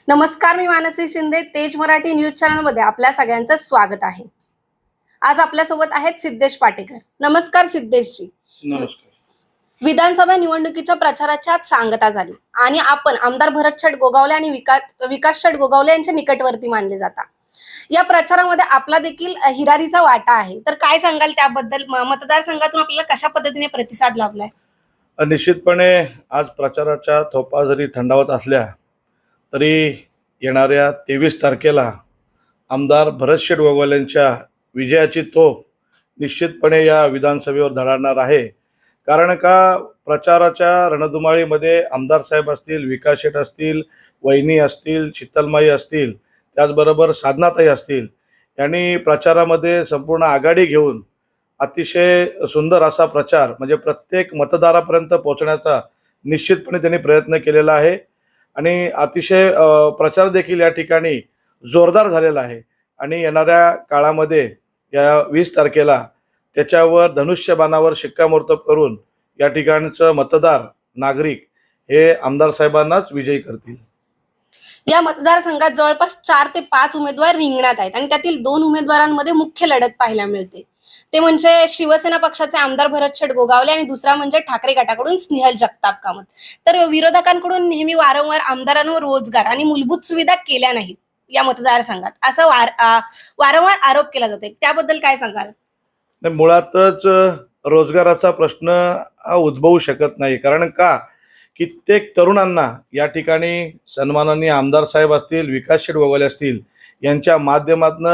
नमस्कार, मी मानसी शिंदे. तेज Marathi news channel मध्ये आपल्या सगळ्यांचं स्वागत आहे. आज आपल्यासोबत आहेत सिद्धेश पाटेकर. नमस्कार सिद्धेशजी. नमस्कार. विधानसभा निवडणुकीच्या प्रचाराची आज सांगता झाली आणि आपण आमदार भरत शेठ गोगावले आणि विकास शेठ गोगावले यांच्या निकटवर्ती मानले जातात. या प्रचारामध्ये आपला देखील हिरारीचा वाटा आहे. तर काय सांगाल त्याबद्दल? मतदारसंघातून आपल्याला कशा पद्धतीने प्रतिसाद लाभलाय? निश्चितपणे आज प्रचाराच्या थोपा जरी थंडावत असल्या तरी येणाऱ्या 23 तारखेला आमदार भरत शेठ गोगावलेंच्या विजयाची तोफ निश्चितपणे या विधानसभेवर धडाडणार आहे. कारण का प्रचाराच्या रणधुमाळीमध्ये आमदार साहेब असतील, विकास शेठ असतील, वहिनी असतील, शीतलमाई असतील, त्याचबरोबर साधनाताई असतील, यांनी प्रचारामध्ये संपूर्ण आघाडी घेऊन अतिशय सुंदर असा प्रचार म्हणजे प्रत्येक मतदारापर्यंत पोहोचण्याचा निश्चितपणे त्यांनी प्रयत्न केलेला आहे. आणि अतिशय प्रचार देखील या ठिकाणी जोरदार झालेला आहे. आणि येणाऱ्या काळामध्ये या 20 तारखेला त्याच्यावर धनुष्यबाणावर शिक्कामोर्तब करून या ठिकाणचं मतदार नागरिक हे आमदार साहेबांनाच विजयी करतील. या मतदारसंघात जवळपास 4 ते 5 उमेदवार रिंगणात आहेत आणि त्यातील 2 उमेदवारांमध्ये मुख्य लढत पाहायला मिळते. ते म्हणजे शिवसेना पक्षाचे आमदार भरत शेठ गोगावले आणि दुसरा म्हणजे ठाकरे गटाकडून स्नेहल जगताप कामत. तर विरोधकांकडून नेहमी वारंवार आमदारांवर रोजगार आणि मूलभूत सुविधा केल्या नाहीत या मतदारसंघात, असा वारंवार आरोप केला जातो. त्याबद्दल काय सांगाल? मुळातच रोजगाराचा प्रश्न हा उद्भवू शकत नाही. कारण का कित्येक तरुणांना या ठिकाणी सन्माननीय आमदार साहेब असतील, विकास शेठ गोगावले असतील यांच्या माध्यमातून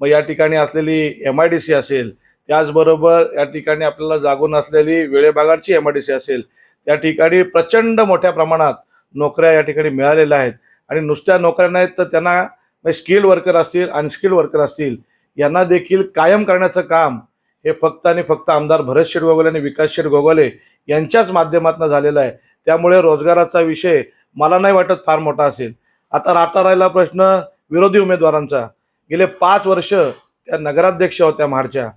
मग या ठिकाणी असलेली MIDC असेल, त्याचबरोबर या ठिकाणी आपल्याला जागून असलेली वेळेबागाची MIDC असेल, त्या ठिकाणी प्रचंड मोठ्या प्रमाणात नोकऱ्या या ठिकाणी मिळालेल्या आहेत. आणि नुसत्या नोकऱ्या नाहीत तर त्यांना स्किल वर्कर असतील, अनस्किल वर्कर असतील, यांना देखील कायम करण्याचं काम हे फक्त आणि फक्त आमदार भरत शेठ गोगावले आणि विकास शेठ गोगावले यांच्याच माध्यमातून झालेलं आहे. त्यामुळे रोजगाराचा विषय मला नाही वाटत फार मोठा असेल. आता राहिला प्रश्न विरोधी उमेदवारांचा. गेले 5 वर्ष त्या नगराध्यक्ष होत्या महाडच्या.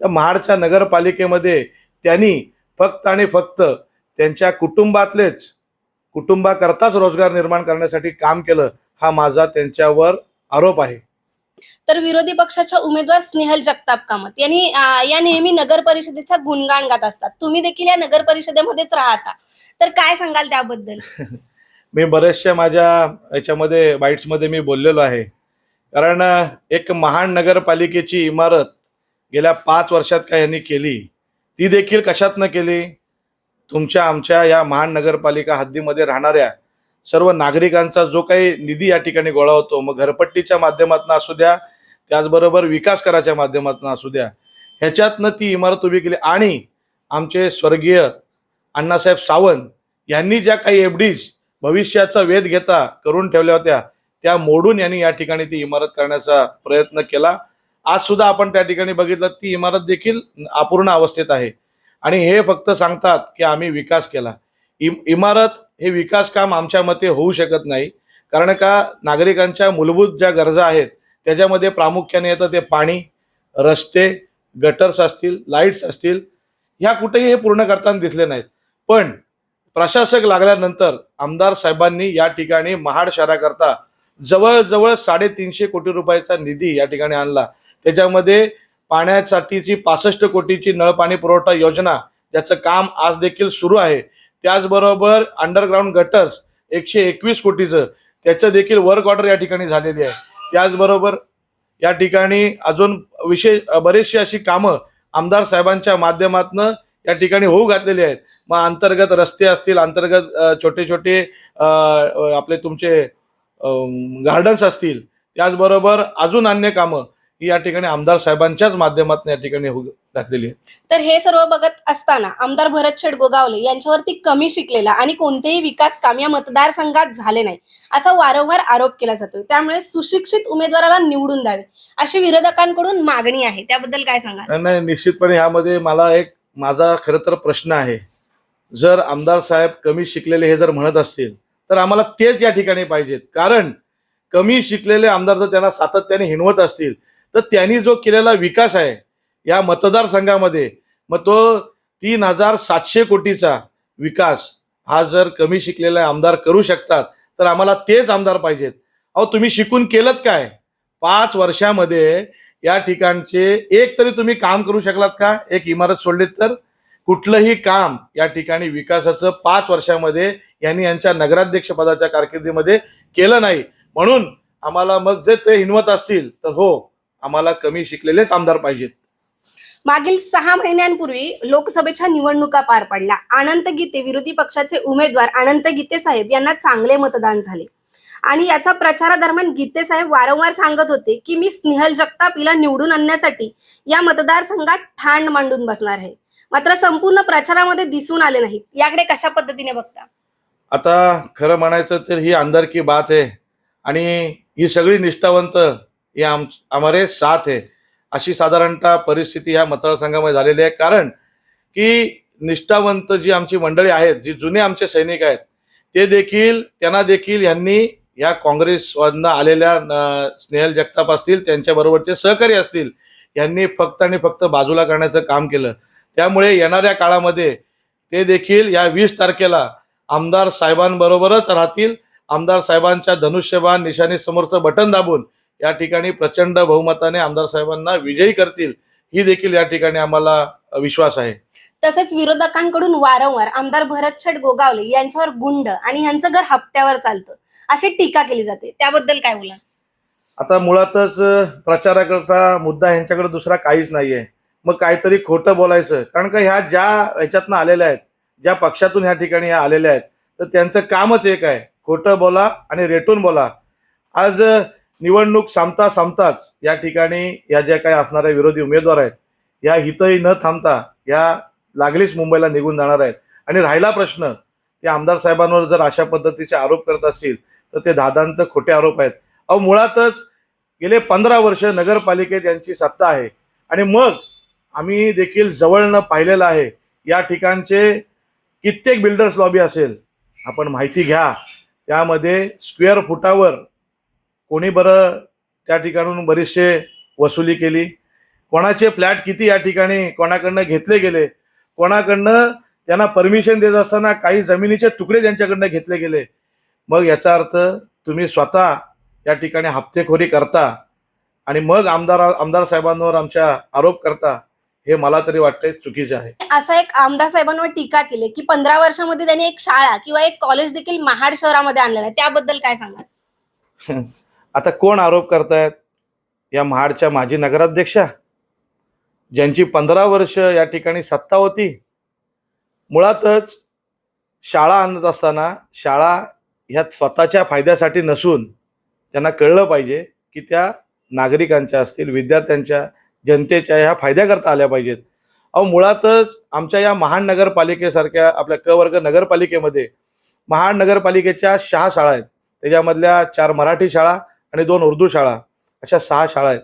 त्या महाडच्या नगरपालिकेमध्ये त्यांनी फक्त आणि फक्त त्यांच्या कुटुंबाकरताच रोजगार निर्माण करण्यासाठी काम केलं, हा माझा त्यांच्यावर आरोप आहे. तर विरोधी पक्षाच्या उमेदवार स्नेहल जगताप कामत यांनी या नेहमी नगर परिषदेचा गुणगान गात असतात. तुम्ही देखील या नगर परिषदेमध्येच राहता, तर काय सांगाल त्याबद्दल? मी बरेचशा माझ्या याच्यामध्ये बाईट्समध्ये मी बोललेलो आहे. कारण एक महाड नगरपालिकेची इमारत गेल्या 5 वर्षात काय यांनी केली, ती देखील कशात न केली? तुमच्या आमच्या या महाड नगरपालिका हद्दीमध्ये राहणाऱ्या सर्व नागरिकांचा जो काही निधी या ठिकाणी गोळा होतो, मग घरपट्टीच्या माध्यमातून असू द्या, त्याचबरोबर विकास कराच्या माध्यमातून असू द्या, ह्याच्यातनं ती इमारत उभी केली. आणि आमचे स्वर्गीय अण्णासाहेब सावंत यांनी ज्या काही FDs भविष्याचा वेध घेता करून ठेवल्या होत्या, त्या मोडून यांनी या ठिकाणी ती इमारत करण्याचा प्रयत्न केला. आज सुद्धा आपण त्या ठिकाणी बघितलं, ती इमारत देखील अपूर्ण अवस्थेत आहे. आणि हे फक्त सांगतात की आम्ही विकास केला. इमारत हे विकास काम आमच्या मते होऊ शकत नाही. कारण का नागरिकांच्या मूलभूत ज्या गरजा आहेत त्याच्यामध्ये प्रामुख्याने येतं ते पाणी, रस्ते, गटर्स असतील, लाईट्स असतील, ह्या कुठेही हे पूर्ण करताना दिसले नाहीत. पण प्रशासक लागल्यानंतर आमदार साहेबांनी या ठिकाणी महाड शहराकरता जवळजवळ 350 कोटी रुपयाचा निधी या ठिकाणी आणला. त्याच्यामध्ये पाण्यासाठीची 65 कोटीची नळपाणी पुरवठा योजना, ज्याचं काम आज देखील सुरू आहे. त्याचबरोबर अंडरग्राऊंड गटर्स 121 कोटीचं, त्याचं देखील वर्क ऑर्डर या ठिकाणी झालेली आहे. त्याचबरोबर या ठिकाणी अजून बरीचशी अशी कामं आमदार साहेबांच्या माध्यमातून या ठिकाणी होऊ घातलेली आहेत. मग अंतर्गत रस्ते असतील, अंतर्गत छोटे छोटे आपले तुमचे गार्डन्स असतील, त्याचबरोबर अजून अन्य कामं ही या ठिकाणी आमदार साहेबांच्याच माध्यमातून या ठिकाणी घातलेली आहे. तर हे सर्व बघत असताना आमदार भरत शेठ गोगावले यांच्यावरती कमी शिकलेला आणि कोणतेही विकास काम या मतदारसंघात झाले नाही, असा वारंवार आरोप केला जातो. त्यामुळे सुशिक्षित उमेदवाराला निवडून द्यावे अशी विरोधकांकडून मागणी आहे. त्याबद्दल काय सांगा? नाही, निश्चितपणे यामध्ये माझा खरं तर प्रश्न आहे. जर आमदार साहेब कमी शिकलेले हे जर म्हणत असतील तर आम्हाला तेच या ठिकाणी पाहिजेत. कारण कमी शिकलेले आमदार जर त्यांना सातत्याने हिणवत असतील तर त्यांनी जो केलेला विकास आहे या मतदारसंघामध्ये, मग तो 3700 कोटीचा विकास हा जर कमी शिकलेले आमदार करू शकतात तर आम्हाला तेच आमदार पाहिजेत. अहो तुम्ही शिकून केलंत काय? 5 वर्षामध्ये या ठिकाणचे एक तरी तुम्ही काम करू शकलात का? एक इमारत सोडलीत तर कुठलंही काम या ठिकाणी विकासाचं 5 वर्षामध्ये यांनी यांच्या नगराध्यक्ष पदाच्या कारकिर्दीमध्ये केलं नाही. म्हणून आम्हाला मग जे ते हिनवत असतील तर हो, आम्हाला कमी शिकलेलेच आमदार पाहिजेत. मागील 6 महिन्यांपूर्वी लोकसभेच्या निवडणुका पार पडल्या. अनंत गीते विरोधी पक्षाचे उमेदवार अनंत गीते साहेब यांना चांगले मतदान झाले आणि याचा प्रचारादरम्यान गीते साहेब वारंवार सांगत होते की मी स्नेहल जगताप हिला निवडून आणण्यासाठी या मतदारसंघात ठाण मांडून बसणार आहे. मात्र संपूर्ण प्रचारामध्ये दिसून आले नाही. याकडे कशा पद्धतीने बघता? आता खरं म्हणायचं तर ही अंदर की बात आहे आणि ही सगळी निष्ठावंत ही हमारे साथ है अशी साधारणतः परिस्थिती ह्या मतदारसंघामध्ये झालेली आहे. कारण की निष्ठावंत जी आमची मंडळी आहेत, जी जुने आमचे सैनिक आहेत, ते देखील त्यांना देखील यांनी या काँग्रेसमधनं आलेल्या स्नेहल जगताप असतील त्यांच्याबरोबरचे सहकारी असतील यांनी फक्त आणि फक्त बाजूला करण्याचं काम केलं. त्यामुळे येणाऱ्या काळामध्ये ते देखील या 20 तारखेला आमदार साहेबांबरोबरच राहतील. आमदार साहेबांच्या धनुष्यबाण निशाणीसमोरचं बटन दाबून या ठिकाणी प्रचंड बहुमताने आमदार साहेबांना विजयी करतील, ही देखील या ठिकाणी आम्हाला विश्वास आहे. तसेच विरोधकांकडून वारंवार आमदार भरतशेठ गोगावले यांच्यावर गुंड आणि यांचं घर हप्त्यावर चालतं अशी टीका केली जाते. त्याबद्दल काय बोला? आता मुळातच प्रचाराकरता मुद्दा ह्यांच्याकडे दुसरा काहीच नाहीये. मग काहीतरी खोटं बोलायचं. कारण का ह्या ज्या ह्याच्यातनं आलेल्या आहेत, ज्या पक्षातून ह्या ठिकाणी ह्या आलेल्या आहेत, तर त्यांचं कामच एक आहे, खोटं बोला आणि रेटून बोला. आज निवडणूक संपताच या ठिकाणी या ज्या काही असणाऱ्या विरोधी उमेदवार आहेत या हितही न थांबता या लागलीच मुंबईला निघून जाणार आहेत. आणि राहिला प्रश्न, ते आमदार साहेबांवर जर अशा पद्धतीचे आरोप करत असतील तर ते दादांत खोटे आरोप आहेत. अहो मुळातच गेले 15 वर्ष नगरपालिकेत यांची सत्ता आहे आणि मग आम्ही देखील जवळनं पाहिलेलं आहे. या ठिकाणचे कित्येक बिल्डर्स लॉबी असेल, आपण माहिती घ्या. त्यामध्ये स्क्वेअर फुटावर कोणी बरं त्या ठिकाणून बरीचशे वसुली केली, कोणाचे फ्लॅट किती या ठिकाणी कोणाकडनं घेतले गेले, कोणाकडनं त्यांना परमिशन देत असताना काही जमिनीचे तुकडे त्यांच्याकडनं घेतले गेले. मग याचा अर्थ तुम्ही स्वतः या ठिकाणी हप्तेखोरी करता आणि मग आमदार साहेबांवर आमच्या आरोप करता, हे मला तरी वाटतंय चुकीचं आहे. असं एक आमदार साहेबांवर टीका केली की 15 वर्षामध्ये त्यांनी एक शाळा किंवा एक कॉलेज देखील महाड शहरामध्ये आणलेलं आहे. त्याबद्दल काय सांगाल? आता कोण आरोप करतायत? या महाडच्या माजी नगराध्यक्षा ज्यांची 15 वर्ष या ठिकाणी सत्ता होती. मुळातच शाळा आणत असताना शाळा ह्या स्वतःच्या फायद्यासाठी नसून त्यांना कळलं पाहिजे की त्या नागरिकांच्या असतील, विद्यार्थ्यांच्या, जनतेच्या ह्या फायद्याकरता आल्या पाहिजेत. अहो मुळातच आमच्या या महानगरपालिकेसारख्या आपल्या क वर्ग नगरपालिकेमध्ये महानगरपालिकेच्या 6 शाळा आहेत. त्याच्यामधल्या 4 मराठी शाळा आणि 2 उर्दू शाळा, अशा 6 शाळा आहेत.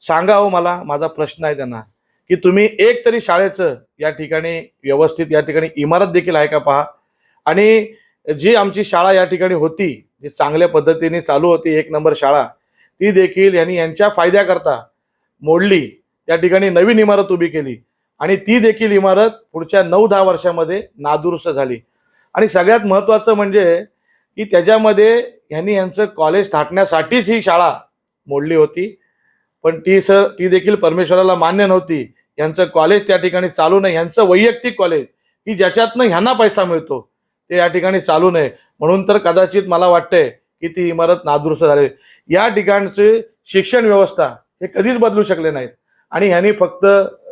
सांगा हो, मला माझा प्रश्न आहे त्यांना की तुम्ही एक तरी शाळेचं या ठिकाणी व्यवस्थित या ठिकाणी इमारत देखील आहे का पहा. आणि जी आमची शाळा या ठिकाणी होती, जी चांगल्या पद्धतीने चालू होती, 1 नंबर शाळा, ती देखील यांनी यांच्या फायद्याकरता मोडली. त्या ठिकाणी नवीन इमारत उभी केली आणि ती देखील इमारत पुढच्या 9-10 वर्षामध्ये नादुरुस्त झाली. आणि सगळ्यात महत्त्वाचं म्हणजे की त्याच्यामध्ये यांनी यांचं कॉलेज थाटण्यासाठीच ही शाळा मोडली होती. पण ती देखील परमेश्वराला मान्य नव्हती. यांचं कॉलेज त्या ठिकाणी चालू नये, यांचं वैयक्तिक कॉलेज की ज्याच्यातनं ह्यांना पैसा मिळतो ते या ठिकाणी चालू नये, म्हणून तर कदाचित मला वाटतंय की ती इमारत नादुरुस्त झाली. या ठिकाणची शिक्षण व्यवस्था हे कधीच बदलू शकले नाहीत आणि ह्यांनी फक्त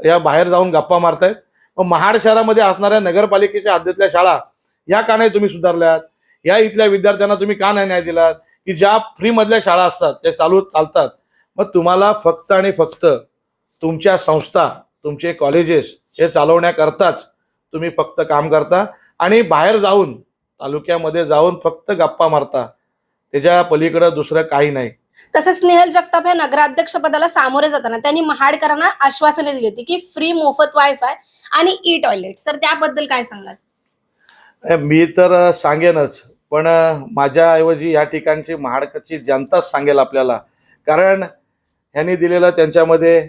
या बाहेर जाऊन गप्पा मारतायत. मग महाड शहरामध्ये असणाऱ्या नगरपालिकेच्या हद्दीतल्या शाळा या का नाही तुम्ही सुधारल्यात? या इथल्या विद्यार्थ्यांना तुम्ही का नाही न्याय दिलात? की ज्या फ्रीमधल्या शाळा असतात त्या चालतात. मग तुम्हाला फक्त आणि फक्त तुमच्या संस्था, तुमचे कॉलेजेस हे चालवण्याकरताच तुम्ही फक्त काम करता आणि बाहेर जाऊन तालुक्यामध्ये जाऊन फक्त गप्पा मारता. त्याच्या पलीकडे दुसरं काही नाही. तसंच स्नेहल जगताप या नगराध्यक्ष पदाला सामोरे जाताना त्यांनी महाडकरांना आश्वासने दिली होती की फ्री मोफत वायफाय आणि ई टॉयलेट्स. तर त्याबद्दल काय सांगाल? मी तर सांगेनच, पण माझ्या ऐवजी या ठिकाणची महाडची जनताच सांगेल आपल्याला. कारण ह्यांनी दिलेलं त्यांच्यामध्ये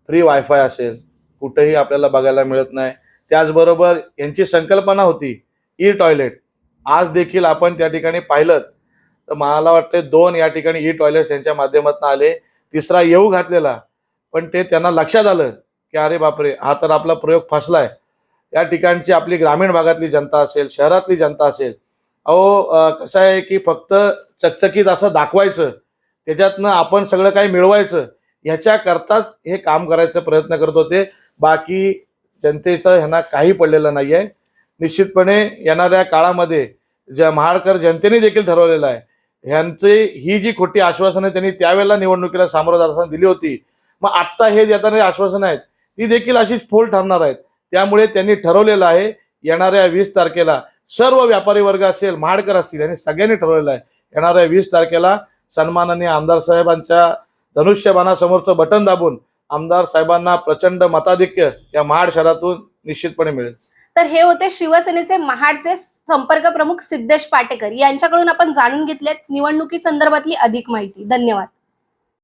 फ्री वायफाय असेल, कुठेही आपल्याला बघायला मिळत नाही. त्याचबरोबर यांची संकल्पना होती ई टॉयलेट. आज देखील आपण त्या ठिकाणी पाहिलं तर मला वाटते 2 या ठिकाणी ई टॉयलेट यांच्या माध्यमातून आले, तिसरा येऊ घातलेला, पण ते त्यांना लक्षात आलं की अरे बापरे, हा तर आपला प्रयोग फसलाय. या ठिकाणची आपली ग्रामीण भागातली जनता असेल, शहरातली जनता असेल, कसं आहे की फक्त चकचकीत असं दाखवायचं, त्याच्यातनं आपण सगळं काही मिळवायचं, ह्याच्याकरताच हे काम करायचा प्रयत्न करत होते. बाकी जनतेचं ह्यांना काही पडलेलं नाही आहे. निश्चितपणे येणाऱ्या काळामध्ये महाडकर जनतेने देखील ठरवलेलं आहे, ह्यांची ही जी खोटी आश्वासनं त्यांनी त्यावेळेला निवडणुकीला सामोरं जाताना दिली होती, मग आत्ता हे देताना आश्वासनं आहेत ती देखील अशीच फोल ठरणार आहेत. त्यामुळे त्यांनी ठरवलेलं आहे येणाऱ्या 20 तारखेला सर्व व्यापारी वर्ग असेल, महाडकर असतील, यांनी सगळ्यांनी ठरवलेलं आहे येणाऱ्या 20 तारखेला सन्माननीय आमदार साहेबांच्या धनुष्यबाणासमोरचं बटन दाबून आमदार साहेबांना प्रचंड मताधिक्य या महाड शहरातून निश्चितपणे मिळेल. तर हे होते शिवसेनेचे महाडचे संपर्क प्रमुख सिद्धेश पाटेकर यांच्याकडून आपण जाणून घेतलेत निवडणुकी संदर्भातली अधिक माहिती. धन्यवाद.